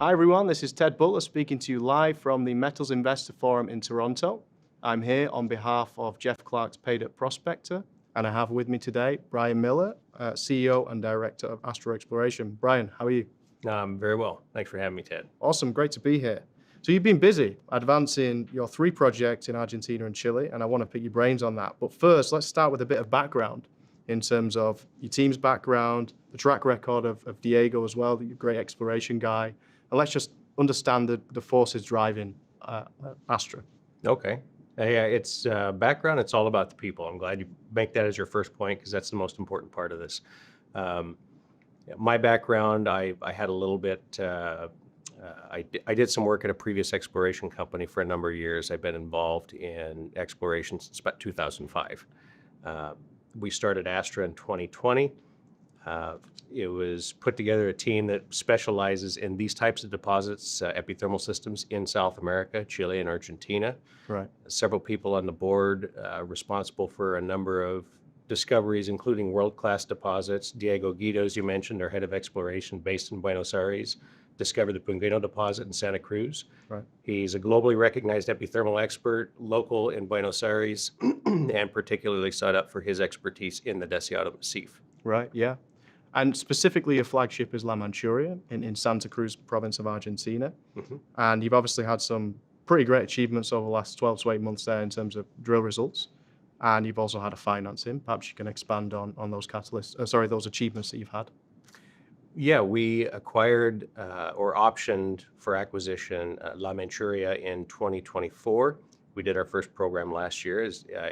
Hi everyone, this is Ted Butler speaking to you live from the Metals Investor Forum in Toronto. I'm here on behalf of Jeff Clark's Paid Up Prospector, and I have with me today Brian Miller, CEO and Director of Astra Exploration. Brian, how are you? Very well. Thanks for having me, Ted. Awesome, great to be here. So you've been busy advancing your 3 projects in Argentina and Chile, and I want to pick your brains on that. But first, let's start with a bit of background in terms of your team's background, the track record of Diego as well, you're a great exploration guy. And let's just understand the forces driving Astra. Okay. Yeah, it's background. It's all about the people. I'm glad you make that as your first point because that's the most important part of this. My background, I had a little bit, I did some work at a previous exploration company for a number of years. I've been involved in exploration since about 2005. We started Astra in 2020. It was put together a team that specializes in these types of deposits, epithermal systems in South America, Chile and Argentina. Right. Several people on the board responsible for a number of discoveries, including world-class deposits. Diego Guido, as you mentioned, our head of exploration based in Buenos Aires, discovered the Pungueno deposit in Santa Cruz. Right. He's a globally recognized epithermal expert, local in Buenos Aires, and particularly sought out for his expertise in the Deseado Massif. Right, yeah. And specifically, your flagship is La Manchuria in Santa Cruz province of Argentina. Mm-hmm. And you've obviously had some pretty great achievements over the last 12 to 8 months there in terms of drill results. And you've also had a financing. Perhaps you can expand on those those achievements that you've had. Yeah, we acquired or optioned for acquisition La Manchuria in 2024. We did our first program last year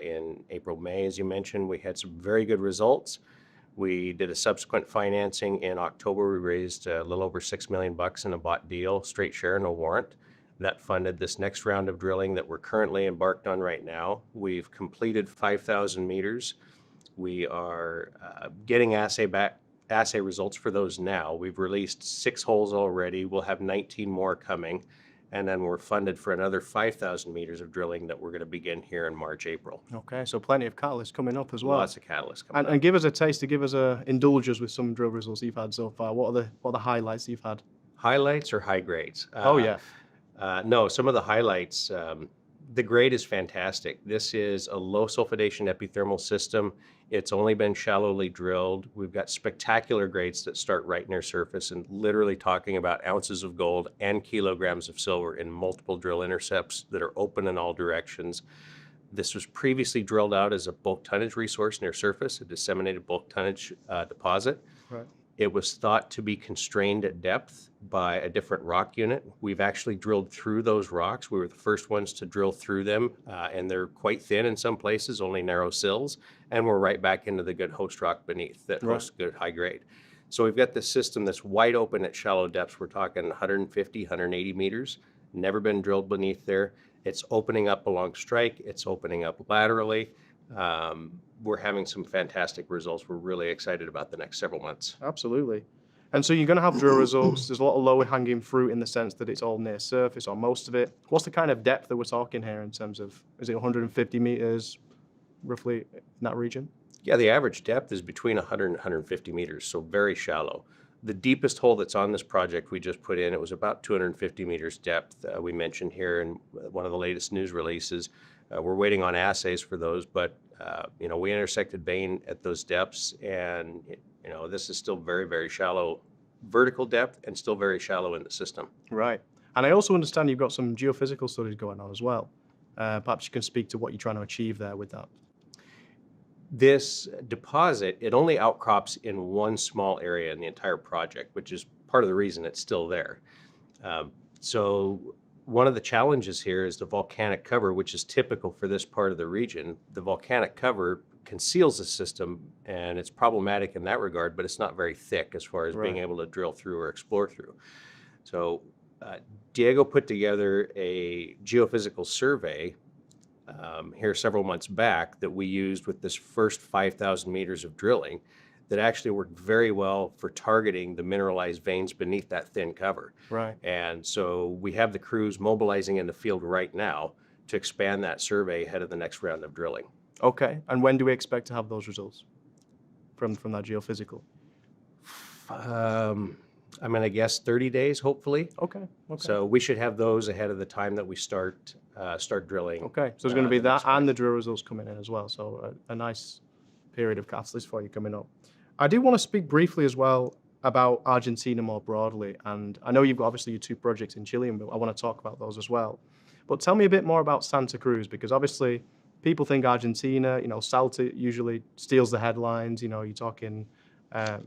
in April, May. As you mentioned, we had some very good results. We did a subsequent financing in October. We raised a little over $6 million in a bought deal, straight share, no warrant. That funded this next round of drilling that we're currently embarked on right now. We've completed 5,000 meters. We are getting assay results for those now. We've released 6 holes already. We'll have 19 more coming. And then we're funded for another 5,000 meters of drilling that we're going to begin here in March, April. Okay, so plenty of catalysts coming up as well. Lots of catalysts coming up. And give us a taste, indulge us with some drill results you've had so far. What are the highlights you've had? Highlights or high grades? Oh, yeah. No, some of the highlights, the grade is fantastic. This is a low sulfidation epithermal system. It's only been shallowly drilled. We've got spectacular grades that start right near surface and literally talking about ounces of gold and kilograms of silver in multiple drill intercepts that are open in all directions. This was previously drilled out as a bulk tonnage resource near surface, a disseminated bulk tonnage deposit. Right. It was thought to be constrained at depth by a different rock unit. We've actually drilled through those rocks. We were the first ones to drill through them, and they're quite thin in some places, only narrow sills, and we're right back into the good host rock beneath that hosts good high grade. So we've got this system that's wide open at shallow depths. We're talking 150, 180 meters, never been drilled beneath there. It's opening up along strike. It's opening up laterally. We're having some fantastic results. We're really excited about the next several months. Absolutely. And so you're going to have drill results. There's a lot of lower hanging fruit in the sense that it's all near surface or most of it. What's the kind of depth that we're talking here in terms of, is it 150 meters roughly in that region? Yeah, the average depth is between 100 and 150 meters, so very shallow. The deepest hole that's on this project we just put in, it was about 250 meters depth. We mentioned here in one of the latest news releases. We're waiting on assays for those, but we intersected vein at those depths, and this is still very, very shallow vertical depth and still very shallow in the system. Right. And I also understand you've got some geophysical studies going on as well. Perhaps you can speak to what you're trying to achieve there with that. This deposit, it only outcrops in one small area in the entire project, which is part of the reason it's still there. So one of the challenges here is the volcanic cover, which is typical for this part of the region. The volcanic cover conceals the system, and it's problematic in that regard, but it's not very thick as far as being able to drill through or explore through. So Diego put together a geophysical survey here several months back that we used with this first 5,000 meters of drilling that actually worked very well for targeting the mineralized veins beneath that thin cover. Right. And so we have the crews mobilizing in the field right now to expand that survey ahead of the next round of drilling. Okay. And when do we expect to have those results from that geophysical? I'm going to guess 30 days, hopefully. Okay. So we should have those ahead of the time that we start drilling. Okay. So there's going to be the that next spring. and the drill results coming in as well. So a nice period of catalyst for you coming up. I do want to speak briefly as well about Argentina more broadly. And I know you've got obviously your 2 projects in Chile, and I want to talk about those as well. But tell me a bit more about Santa Cruz, because obviously people think Argentina, Salta usually steals the headlines. You're talking, the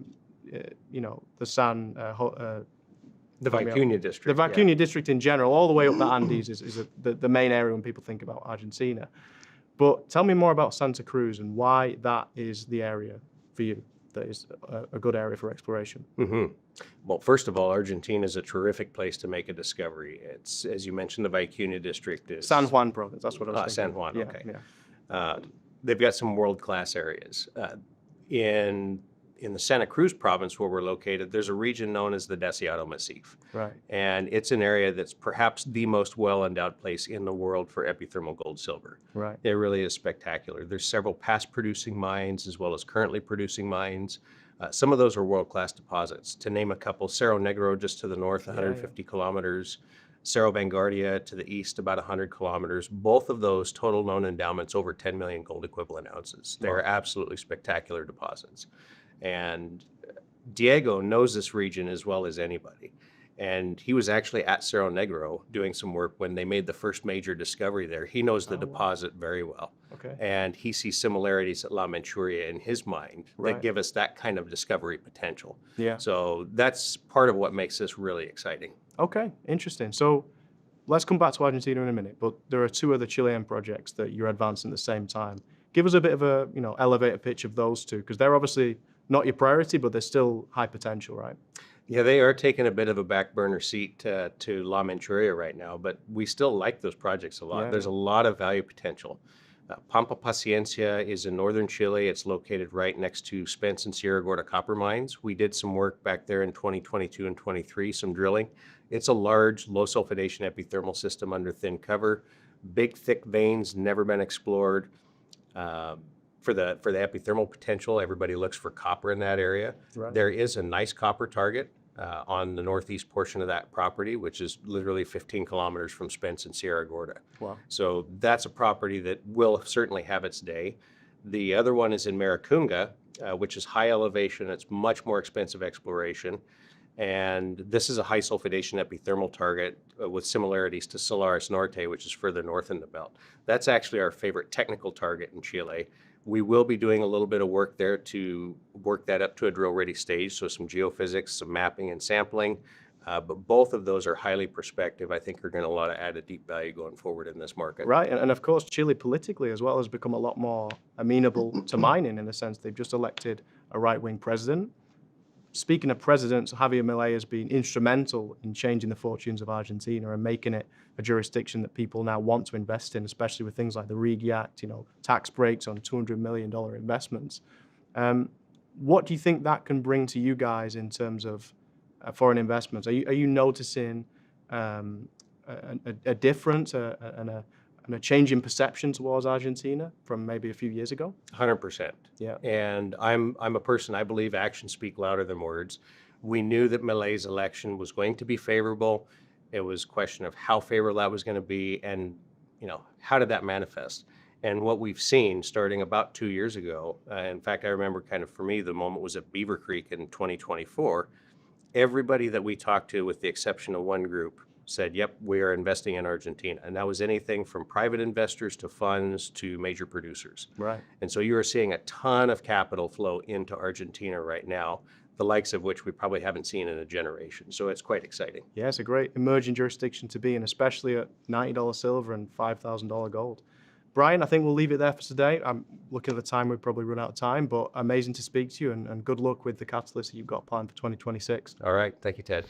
San, The Vicuña district. the Vicuña district in general, all the way up the Andes is the main area when people think about Argentina. But tell me more about Santa Cruz and why that is the area for you that is a good area for exploration. Well, first of all, Argentina is a terrific place to make a discovery. It's, as you mentioned, the Vicuña district is San Juan province, that's what I was thinking. San Juan, Yeah, okay. yeah. They've got some world-class areas. In the Santa Cruz province where we're located, there's a region known as the Deseado Massif. Right. And it's an area that's perhaps the most well-endowed place in the world for epithermal gold silver. Right. It really is spectacular. There's several past producing mines as well as currently producing mines. Some of those are world-class deposits. To name a couple, Cerro Negro just to the north, 150 kilometers. Cerro Vanguardia to the east, about 100 kilometers. Both of those total known endowments over 10 million gold equivalent ounces. They're absolutely spectacular deposits. And Diego knows this region as well as anybody. And he was actually at Cerro Negro doing some work when they made the first major discovery there. He knows the deposit very well. Okay. And he sees similarities at La Manchuria in his mind that give us that kind of discovery potential. Yeah. So that's part of what makes this really exciting. Okay, interesting. So let's come back to Argentina in a minute, but there are 2 other Chilean projects that you're advancing at the same time. Give us a bit of a, elevator pitch of those 2, because they're obviously not your priority, but they're still high potential, right? Yeah, they are taking a bit of a back burner seat to La Manchuria right now, but we still like those projects a lot. Yeah. There's a lot of value potential. Pampa Paciencia is in northern Chile. It's located right next to Spence and Sierra Gorda copper mines. We did some work back there in 2022 and 23, some drilling. It's a large, low sulfidation epithermal system under thin cover. Big, thick veins, never been explored. For the epithermal potential, everybody looks for copper in that area. Right. There is a nice copper target on the northeast portion of that property, which is literally 15 kilometers from Spence and Sierra Gorda. Wow. So that's a property that will certainly have its day. The other one is in Maricunga, which is high elevation. It's much more expensive exploration. And this is a high sulfidation epithermal target with similarities to Solaris Norte, which is further north in the belt. That's actually our favorite technical target in Chile. We will be doing a little bit of work there to work that up to a drill-ready stage, so some geophysics, some mapping and sampling. But both of those are highly prospective. I think are going to add a deep value going forward in this market. Right, and of course, Chile politically as well has become a lot more amenable to mining in the sense they've just elected a right-wing president. Speaking of presidents, Javier Milei has been instrumental in changing the fortunes of Argentina and making it a jurisdiction that people now want to invest in, especially with things like the RIGI Act, tax breaks on $200 million investments. What do you think that can bring to you guys in terms of foreign investments? Are you noticing a difference and a change in perception towards Argentina from maybe a few years ago? 100%. Yeah. And I'm a person, I believe actions speak louder than words. We knew that Milei's election was going to be favorable. It was a question of how favorable that was going to be and, how did that manifest? And what we've seen starting about 2 years ago, in fact, I remember kind of for me, the moment was at Beaver Creek in 2024. Everybody that we talked to, with the exception of one group, said, yep, we are investing in Argentina. And that was anything from private investors to funds to major producers. Right. And so you are seeing a ton of capital flow into Argentina right now, the likes of which we probably haven't seen in a generation. So it's quite exciting. Yeah, it's a great emerging jurisdiction to be in, especially at $90 silver and $5,000 gold. Brian, I think we'll leave it there for today. I'm looking at the time, we've probably run out of time, but amazing to speak to you and good luck with the catalyst that you've got planned for 2026. All right. Thank you, Ted.